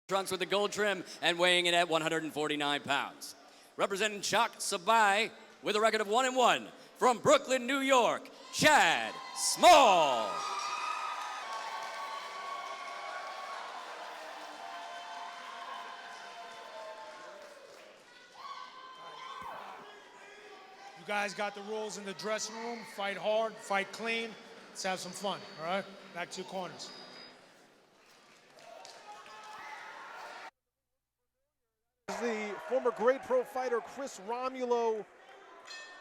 Trunks with the gold trim and weighing in at 149 pounds. Representing Chuck Sabai with a record of 1-1 from Brooklyn, New York, Chad Small. You guys got the rules in the dressing room. Fight hard, fight clean. Let's have some fun, all right? Back to your corners. The former great pro fighter Chris Romulo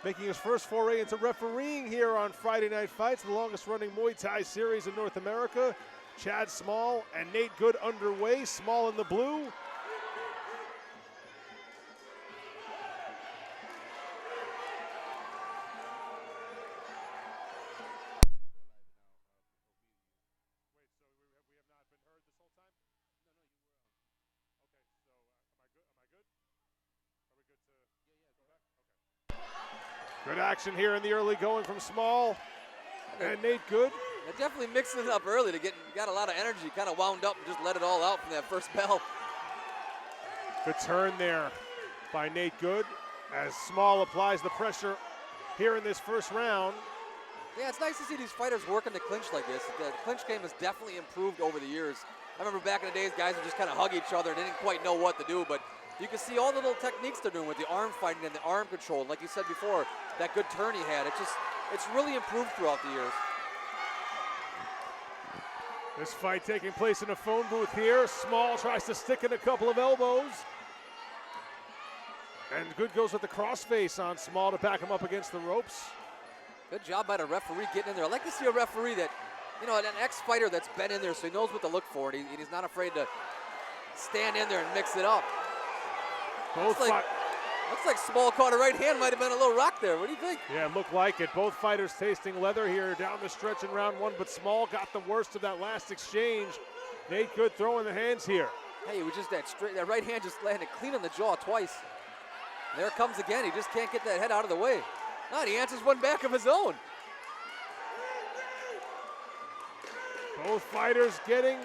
making his first foray into refereeing here on Friday Night Fights, the longest running Muay Thai series in North America. Chad Small and Nate Good underway. Small in the blue. Good action here in the early going from Small and Nate Good. They're definitely mixing it up early to got a lot of energy, kind of wound up and just let it all out from that first bell. Good turn there by Nate Good as Small applies the pressure here in this first round. Yeah, it's nice to see these fighters working the clinch like this. The clinch game has definitely improved over the years. I remember back in the days, guys would just kind of hug each other and they didn't quite know what to do, but you can see all the little techniques they're doing with the arm fighting and the arm control. Like you said before, that good turn he had. It's really improved throughout the years. This fight taking place in a phone booth here. Small tries to stick in a couple of elbows. And Good goes with the crossface on Small to back him up against the ropes. Good job by the referee getting in there. I like to see a referee that, you know, an ex-fighter that's been in there so he knows what to look for. And he's not afraid to stand in there and mix it up. Looks like Small caught a right hand, might have been a little rock there. What do you think? Yeah, looked like it. Both fighters tasting leather here down the stretch in round one, but Small got the worst of that last exchange. Nate Good throwing the hands here. Hey, it was just that right hand just landed clean on the jaw twice. There it comes again. He just can't get that head out of the way. No, he answers one back of his own. Both fighters getting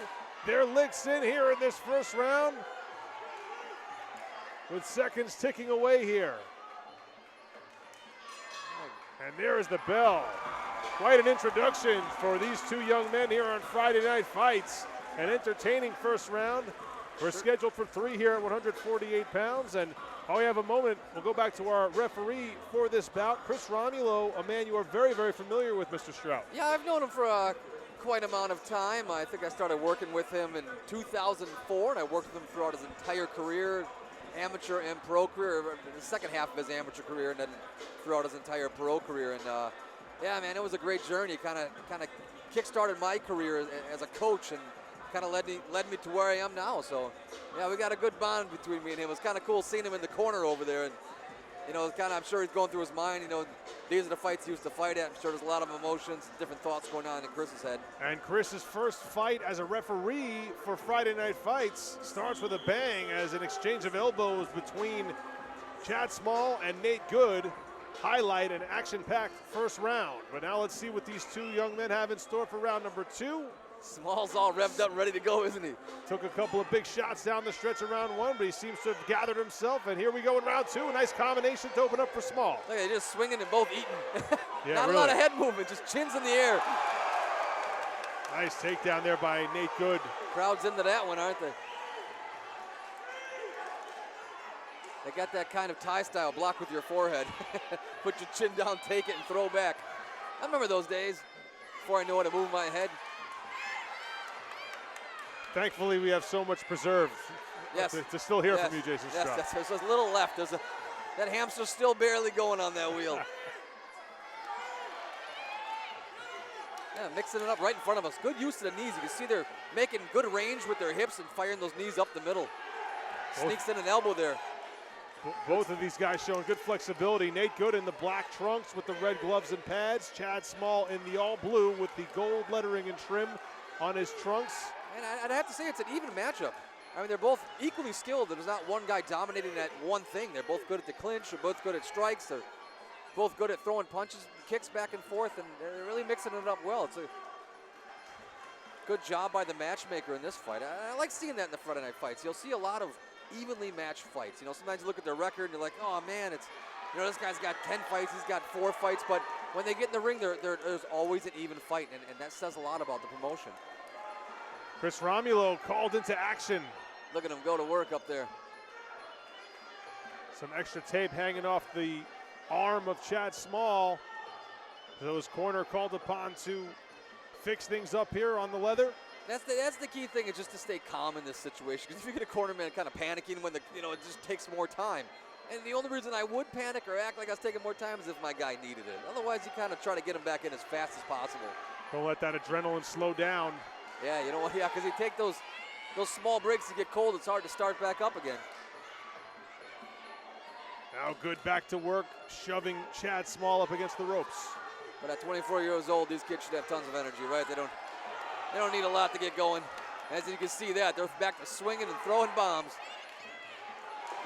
their licks in here in this first round, with seconds ticking away here. And there is the bell. Quite an introduction for these two young men here on Friday Night Fights. An entertaining first round. We're scheduled for 3 here at 148 pounds. And while we have a moment, we'll go back to our referee for this bout, Chris Romulo, a man you are very, very familiar with, Mr. Strout. Yeah, I've known him for quite amount of time. I think I started working with him in 2004, and I worked with him throughout his entire career. Amateur and pro career, the second half of his amateur career, and then throughout his entire pro career. And yeah, man, it was a great journey. Kind of kick-started my career as a coach, and kind of led me to where I am now. So yeah, we got a good bond between me and him. It was kind of cool seeing him in the corner over there, and you know, I'm sure he's going through his mind. You know, these are the fights he used to fight at. I'm sure there's a lot of emotions, different thoughts going on in Chris's head. And Chris's first fight as a referee for Friday Night Fights starts with a bang as an exchange of elbows between Chad Small and Nate Good highlight an action-packed first round. But now let's see what these two young men have in store for round number 2. Small's all revved up and ready to go, isn't he? Took a couple of big shots down the stretch of round 1, but he seems to have gathered himself. And here we go in round 2. A nice combination to open up for Small. Look, they're just swinging and both eating. Yeah, Not really. a lot of head movement, just chins in the air. Nice takedown there by Nate Good. Crowd's into that one, aren't they? They got that kind of Thai style, block with your forehead. Put your chin down, take it, and throw back. I remember those days before I knew how to move my head. Thankfully, we have so much preserved to still hear from you, Jason Strout. Yes, there's a little left. That hamster's still barely going on that wheel. Yeah, mixing it up right in front of us. Good use of the knees. You can see they're making good range with their hips and firing those knees up the middle. Sneaks in an elbow there. Both of these guys showing good flexibility. Nate Good in the black trunks with the red gloves and pads. Chad Small in the all blue with the gold lettering and trim on his trunks. And I'd have to say it's an even matchup. I mean, they're both equally skilled. There's not one guy dominating that one thing. They're both good at the clinch. They're both good at strikes. They're both good at throwing punches, kicks back and forth, and they're really mixing it up well. Good job by the matchmaker in this fight. I like seeing that in the Friday night fights. You'll see a lot of evenly matched fights. You know, sometimes you look at their record and you're like, oh man, it's, you know, this guy's got 10 fights, he's got 4 fights, but when they get in the ring, there's always an even fight, and that says a lot about the promotion. Chris Romulo called into action. Look at him go to work up there. Some extra tape hanging off the arm of Chad Small. So his corner called upon to fix things up here on the leather. That's the key thing, is just to stay calm in this situation. Because if you get a cornerman kind of panicking when it just takes more time. And the only reason I would panic or act like I was taking more time is if my guy needed it. Otherwise, you kind of try to get him back in as fast as possible. Don't let that adrenaline slow down. Yeah, you know what? Yeah, because you take those small breaks, you get cold, it's hard to start back up again. Now good back to work, shoving Chad Small up against the ropes. But at 24 years old, these kids should have tons of energy, right? They don't need a lot to get going. As you can see that, they're back to swinging and throwing bombs.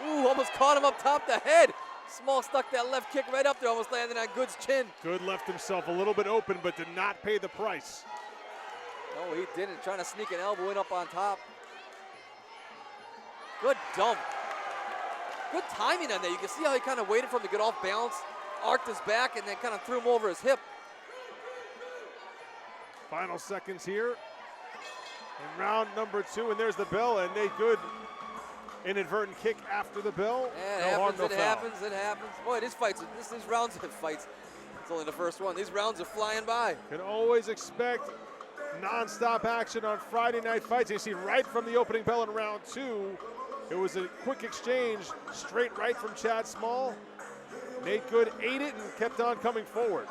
Ooh, almost caught him up top the head. Small stuck that left kick right up there, almost landing on Good's chin. Good left himself a little bit open, but did not pay the price. No, he didn't. Trying to sneak an elbow in up on top. Good dump. Good timing on that. You can see how he kind of waited for him to get off balance, arced his back, and then kind of threw him over his hip. Final seconds here in round number 2, and there's the bell, and Nate Good, inadvertent kick after the bell. Yeah, it happens. Boy, these rounds of fights, it's only the first one. These rounds are flying by. Can always expect non-stop action on Friday night fights. You see right from the opening bell in round 2, it was a quick exchange, straight right from Chad Small. Nate Good ate it and kept on coming forward.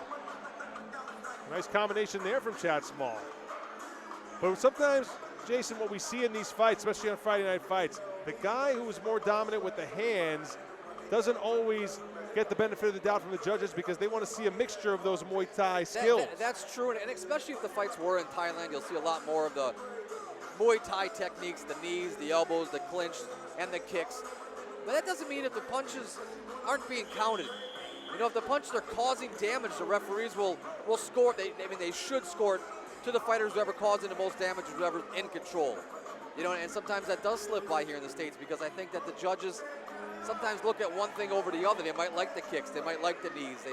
Nice combination there from Chad Small. But sometimes, Jason, what we see in these fights, especially on Friday night fights, the guy who is more dominant with the hands doesn't always get the benefit of the doubt from the judges because they want to see a mixture of those Muay Thai skills. That's true, and especially if the fights were in Thailand, you'll see a lot more of the Muay Thai techniques, the knees, the elbows, the clinch, and the kicks. But that doesn't mean if the punches aren't being counted. You know, if the punches are causing damage, the referees will score. They should score it to the fighters whoever causing the most damage, whoever's in control. You know, and sometimes that does slip by here in the States because I think that the judges sometimes look at one thing over the other. They might like the kicks, they might like the knees.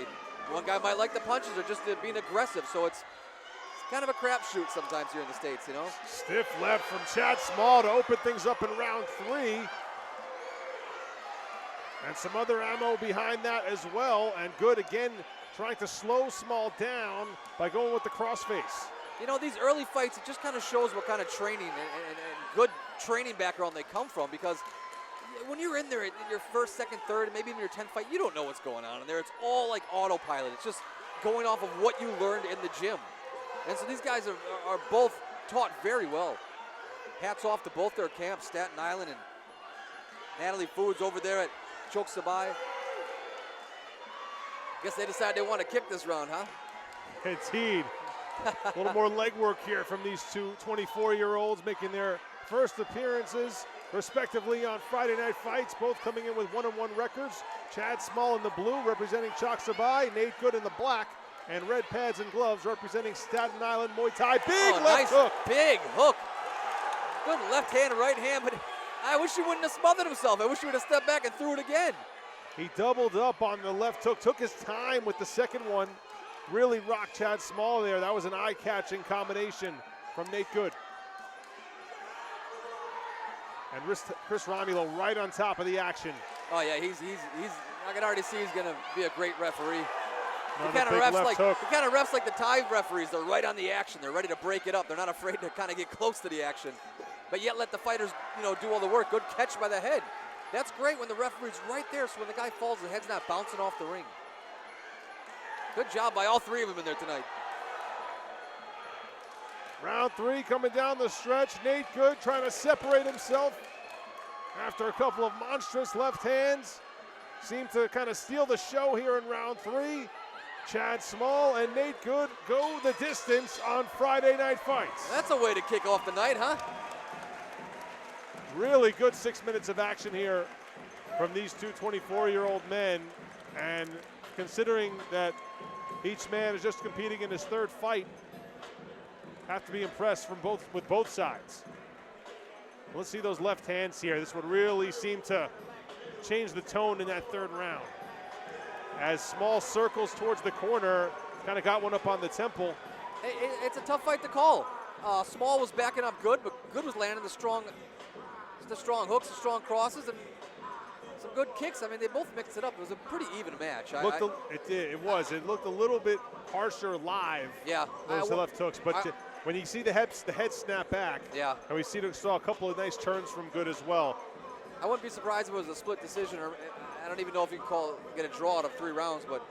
One guy might like the punches or just being aggressive. So it's kind of a crapshoot sometimes here in the States, you know. Stiff left from Chad Small to open things up in round 3. And some other ammo behind that as well. And Good again trying to slow Small down by going with the crossface. You know, these early fights, it just kind of shows what kind of training and good training background they come from, because when you're in there in your first, second, third, and maybe even your 10th fight, you don't know what's going on in there. It's all like autopilot. It's just going off of what you learned in the gym. And so these guys are both taught very well. Hats off to both their camps, Staten Island and Natalie Foods over there at Chok Sabai. Guess they decided they want to kick this round, huh? Indeed. A little more leg work here from these two 24-year-olds making their first appearances respectively on Friday night fights, both coming in with 1-1 records. Chad Small in the blue representing Chok Sabai, Nate Good in the black, and red pads and gloves representing Staten Island Muay Thai. Big left hook. Big hook. Good left hand, right hand, but I wish he wouldn't have smothered himself. I wish he would have stepped back and threw it again. He doubled up on the left hook, took his time with the second one. Really rocked Chad Small there. That was an eye-catching combination from Nate Good. And Chris Romulo right on top of the action. Oh yeah, he's I can already see he's gonna be a great referee. He kind of refs like the Thai referees. They're right on the action. They're ready to break it up. They're not afraid to kind of get close to the action, but yet let the fighters, you know, do all the work. Good catch by the head. That's great when the referee's right there, so when the guy falls, the head's not bouncing off the ring. Good job by all three of them in there tonight. Round 3 coming down the stretch. Nate Good trying to separate himself after a couple of monstrous left hands. Seemed to kind of steal the show here in round 3. Chad Small and Nate Good go the distance on Friday night fights. That's a way to kick off the night, huh? Really good 6 minutes of action here from these two 24-year-old men. And considering that each man is just competing in his third fight, have to be impressed with both sides. Let's see those left hands here. This would really seem to change the tone in that third round. As Small circles towards the corner, kind of got one up on the temple. It's a tough fight to call. Small was backing up Good, but Good was landing the strong hooks, the strong crosses, and some good kicks. I mean, they both mixed it up. It was a pretty even match. It was. It looked a little bit harsher live. Yeah. Those left hooks, but when you see the head snap back, yeah, and we saw a couple of nice turns from Good as well. I wouldn't be surprised if it was a split decision, or I don't even know if you can get a draw out of 3 rounds, but.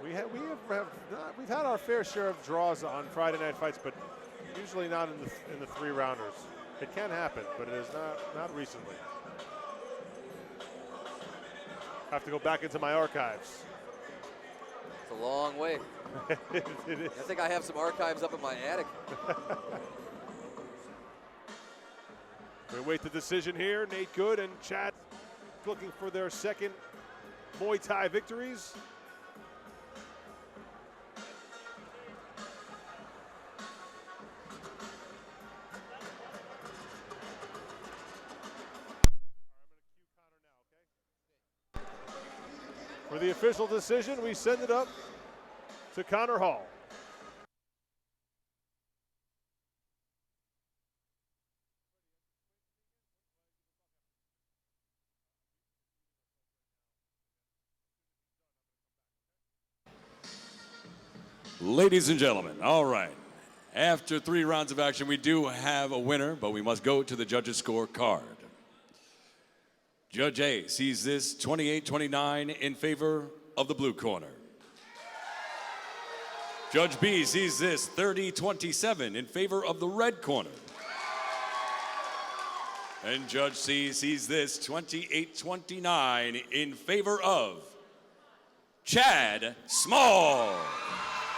We've had our fair share of draws on Friday night fights, but usually not in the 3-rounders. It can happen, but it is not recently. Have to go back into my archives. It's a long way. It is. I think I have some archives up in my attic. We wait the decision here. Nate Good and Chad looking for their second Muay Thai victories. For the official decision, we send it up to Connor Hall. Ladies and gentlemen, all right. After 3 rounds of action, we do have a winner, but we must go to the judges' scorecard. Judge A sees this 28-29 in favor of the blue corner. Judge B sees this 30-27 in favor of the red corner. And Judge C sees this 28-29 in favor of Chad Small.